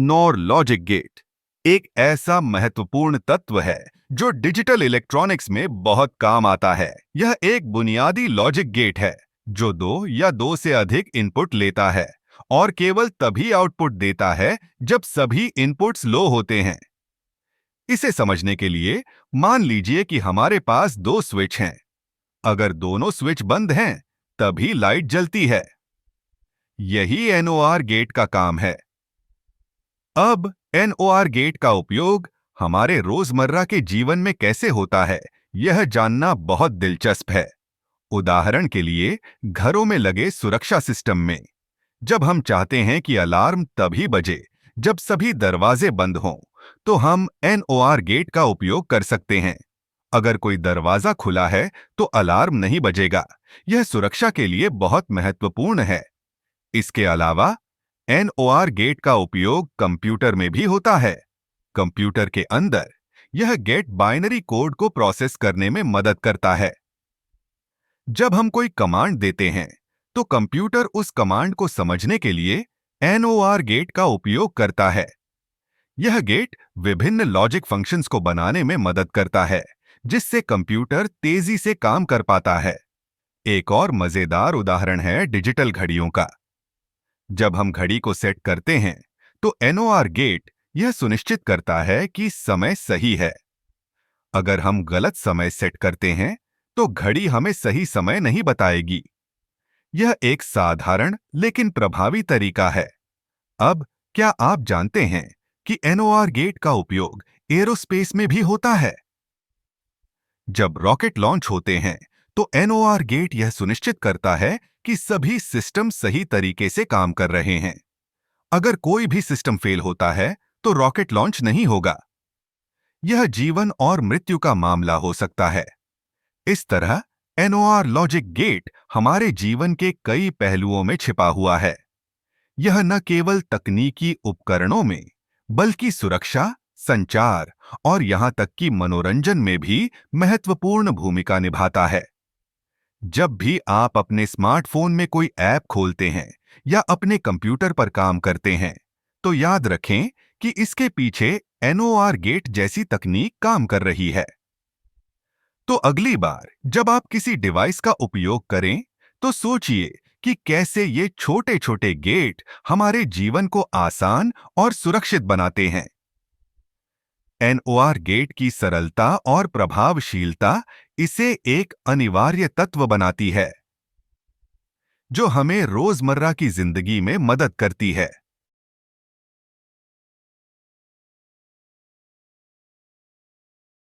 Nor logic gate एक ऐसा महत्वपूर्ण तत्व है जो डिजिटल इलेक्ट्रॉनिक्स में बहुत काम आता है। यह एक बुनियादी लॉजिक गेट है जो दो या दो से अधिक इनपुट लेता है और केवल तभी आउटपुट देता है जब सभी इनपुट्स लो होते हैं। इसे समझने के लिए मान लीजिए कि हमारे पास दो स्विच हैं। अगर दोनों स्विच बंद हैं, तभी लाइट जलती है। यही एनओआर गेट का काम है। अब एनओआर गेट का उपयोग हमारे रोजमर्रा के जीवन में कैसे होता है, यह जानना बहुत दिलचस्प है। उदाहरण के लिए, घरों में लगे सुरक्षा सिस्टम में जब हम चाहते हैं कि अलार्म तभी बजे जब सभी दरवाजे बंद हों, तो हम एनओआर गेट का उपयोग कर सकते हैं। अगर कोई दरवाजा खुला है तो अलार्म नहीं बजेगा। यह सुरक्षा के लिए बहुत महत्वपूर्ण है। इसके अलावा एनओआर गेट का उपयोग कंप्यूटर में भी होता है। कंप्यूटर के अंदर यह गेट बाइनरी कोड को प्रोसेस करने में मदद करता है। जब हम कोई कमांड देते हैं तो कंप्यूटर उस कमांड को समझने के लिए एनओआर गेट का उपयोग करता है। यह गेट विभिन्न लॉजिक फंक्शंस को बनाने में मदद करता है, जिससे कंप्यूटर तेजी से काम कर पाता है। एक और मजेदार उदाहरण है डिजिटल घड़ियों का। जब हम घड़ी को सेट करते हैं तो एनओआर गेट यह सुनिश्चित करता है कि समय सही है। अगर हम गलत समय सेट करते हैं तो घड़ी हमें सही समय नहीं बताएगी। यह एक साधारण लेकिन प्रभावी तरीका है। अब क्या आप जानते हैं कि एनओआर गेट का उपयोग एरोस्पेस में भी होता है? जब रॉकेट लॉन्च होते हैं तो एनओआर गेट यह सुनिश्चित करता है कि सभी सिस्टम सही तरीके से काम कर रहे हैं। अगर कोई भी सिस्टम फेल होता है तो रॉकेट लॉन्च नहीं होगा। यह जीवन और मृत्यु का मामला हो सकता है। इस तरह एनओआर लॉजिक गेट हमारे जीवन के कई पहलुओं में छिपा हुआ है। यह न केवल तकनीकी उपकरणों में, बल्कि सुरक्षा, संचार और यहां तक कि मनोरंजन में भी महत्वपूर्ण भूमिका निभाता है। जब भी आप अपने स्मार्टफोन में कोई ऐप खोलते हैं या अपने कंप्यूटर पर काम करते हैं, तो याद रखें कि इसके पीछे एनओआर गेट जैसी तकनीक काम कर रही है। तो अगली बार जब आप किसी डिवाइस का उपयोग करें, तो सोचिए कि कैसे ये छोटे-छोटे गेट हमारे जीवन को आसान और सुरक्षित बनाते हैं। एनओआर गेट की सरलता और प्रभावशीलता इसे एक अनिवार्य तत्व बनाती है, जो हमें रोजमर्रा की जिंदगी में मदद करती है।